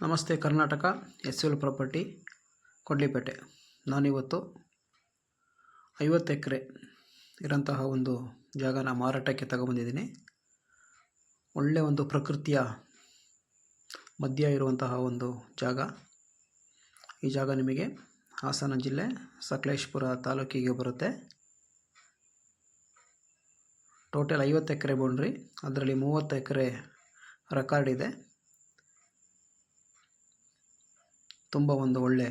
ನಮಸ್ತೆ Karnataka, SL property Kodlipete. ನಾನಿವತ್ತು 50 ಎಕರೆ ಇರೋಂತಹ ಒಂದು ಜಾಗನ ಮಾರಾಟಕ್ಕೆ ತಗೊಬಂದಿದ್ದೀನಿ. ಒಳ್ಳೆಯ ಒಂದು ಪ್ರಕೃತಿಯ ಮಧ್ಯ ಇರುವಂತಹ ಒಂದು ಜಾಗ. ಈ ಜಾಗ ನಿಮಗೆ ಹಾಸನ ಜಿಲ್ಲೆ ಸಕಲೇಶಪುರ ತಾಲೂಕಿಗೆ ಬರುತ್ತೆ. ಟೋಟಲ್ 50 ಎಕರೆ ಬೌಂಡ್ರಿ, ಅದರಲ್ಲಿ 30 ಎಕರೆ ರೆಕಾರ್ಡ್ ಇದೆ. ತುಂಬ ಒಂದು ಒಳ್ಳೆ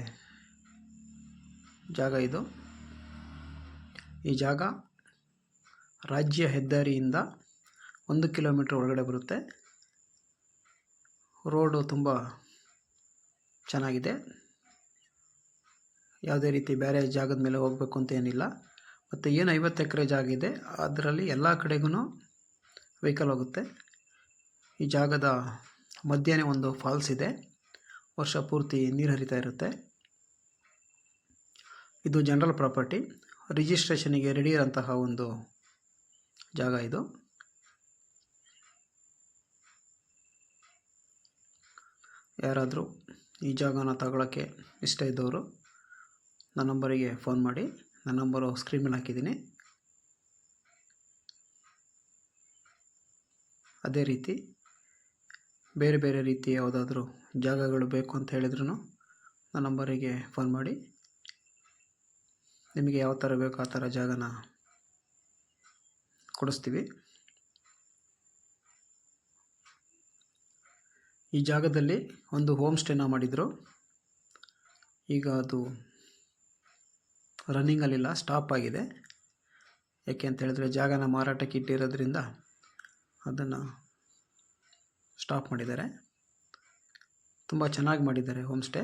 ಜಾಗ ಇದು. ಈ ಜಾಗ ರಾಜ್ಯ ಹೆದ್ದಾರಿಯಿಂದ 1 ಕಿಲೋಮೀಟರ್ ಒಳಗಡೆ ಬರುತ್ತೆ. ರೋಡು ತುಂಬ ಚೆನ್ನಾಗಿದೆ. ಯಾವುದೇ ರೀತಿ ಬೇರೆ ಜಾಗದ ಮೇಲೆ ಹೋಗಬೇಕು ಅಂತ ಏನಿಲ್ಲ. ಮತ್ತು ಏನು 50 ಎಕರೆ ಜಾಗ ಇದೆ, ಅದರಲ್ಲಿ ಎಲ್ಲ ಕಡೆಗೂ ವೆಹಿಕಲ್ ಹೋಗುತ್ತೆ. ಈ ಜಾಗದ ಮಧ್ಯೆ ಒಂದು ಫಾಲ್ಸ್ ಇದೆ. ವರ್ಷ ಪೂರ್ತಿ ನೀರು ಹರಿತಾ ಇರುತ್ತೆ. ಇದು ಜನರಲ್ ಪ್ರಾಪರ್ಟಿ, ರಿಜಿಸ್ಟ್ರೇಷನಿಗೆ ರೆಡಿ ಇರೋಂತಹ ಒಂದು ಜಾಗ ಇದು. ಯಾರಾದರೂ ಈ ಜಾಗನ ತಗೊಳ್ಳೋಕ್ಕೆ ಇಷ್ಟ ಇದ್ದವರು ನನ್ನ ನಂಬರಿಗೆ ಫೋನ್ ಮಾಡಿ. ನನ್ನ ನಂಬರು ಸ್ಕ್ರೀನ್ ಮೇಲೆ ಹಾಕಿದ್ದೀನಿ. ಅದೇ ರೀತಿ ಬೇರೆ ಬೇರೆ ರೀತಿ ಯಾವುದಾದ್ರೂ ಜಾಗಗಳು ಬೇಕು ಅಂತ ಹೇಳಿದ್ರು ನನ್ನ ನಂಬರಿಗೆ ಫೋನ್ ಮಾಡಿ. ನಿಮಗೆ ಯಾವ ಥರ ಬೇಕು ಆ ಥರ ಜಾಗನ ಕೊಡಿಸ್ತೀವಿ. ಈ ಜಾಗದಲ್ಲಿ ಒಂದು ಹೋಮ್ ಸ್ಟೇನ ಮಾಡಿದರು. ಈಗ ಅದು ರನ್ನಿಂಗಲ್ಲಿಲ್ಲ, ಸ್ಟಾಪ್ ಆಗಿದೆ. ಯಾಕೆ ಅಂತ ಹೇಳಿದ್ರೆ ಜಾಗನ ಮಾರಾಟಕ್ಕೆ ಇಟ್ಟಿರೋದ್ರಿಂದ ಅದನ್ನು ಸ್ಟಾಪ್ ಮಾಡಿದ್ದಾರೆ. ತುಂಬ ಚೆನ್ನಾಗಿ ಮಾಡಿದ್ದಾರೆ ಹೋಮ್ ಸ್ಟೇ.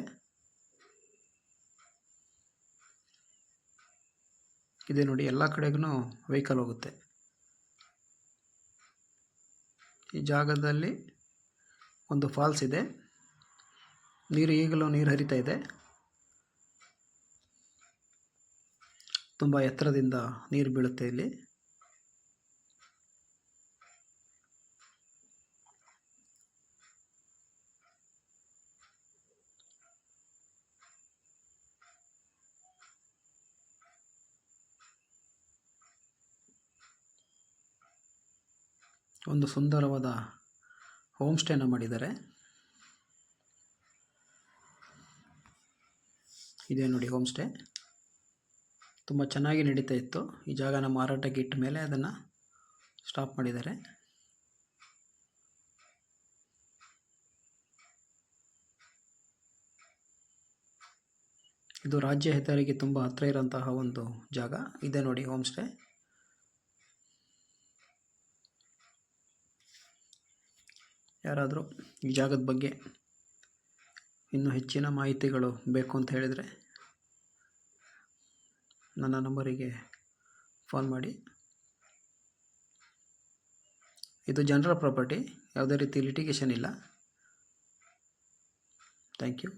ಇದೆ ನೋಡಿ, ಎಲ್ಲ ಕಡೆಗೂ ವೆಹಿಕಲ್ ಹೋಗುತ್ತೆ. ಈ ಜಾಗದಲ್ಲಿ ಒಂದು ಫಾಲ್ಸ್ ಇದೆ. ಈಗಲೂ ನೀರು ಹರಿತಾ ಇದೆ. ತುಂಬ ಎತ್ತರದಿಂದ ನೀರು ಬೀಳುತ್ತೆ ಇಲ್ಲಿ. ಒಂದು ಸುಂದರವಾದ ಹೋಮ್ ಸ್ಟೇನ ಮಾಡಿದ್ದಾರೆ. ಇದೇ ನೋಡಿ ಹೋಮ್ ಸ್ಟೇ. ತುಂಬ ಚೆನ್ನಾಗಿ ನಡೀತಾ ಇತ್ತು. ಈ ಜಾಗನ ಮಾರಾಟಕ್ಕೆ ಇಟ್ಟ ಮೇಲೆ ಅದನ್ನು ಸ್ಟಾಪ್ ಮಾಡಿದ್ದಾರೆ. ಇದು ರಾಜ್ಯ ಹೆದ್ದಾರಿಗೆ ತುಂಬ ಹತ್ತಿರ ಇರೋಂತಹ ಒಂದು ಜಾಗ. ಇದೆ ನೋಡಿ ಹೋಮ್ ಸ್ಟೇ. ಯಾರಾದರೂ ಈ ಜಾಗದ ಬಗ್ಗೆ ಇನ್ನೂ ಹೆಚ್ಚಿನ ಮಾಹಿತಿಗಳು ಬೇಕು ಅಂತ ಹೇಳಿದರೆ ನನ್ನ ನಂಬರಿಗೆ ಫೋನ್ ಮಾಡಿ. ಇದು ಜನರಲ್ ಪ್ರಾಪರ್ಟಿ, ಯಾವುದೇ ರೀತಿ ಲಿಟಿಗೇಷನ್ ಇಲ್ಲ. Thank you.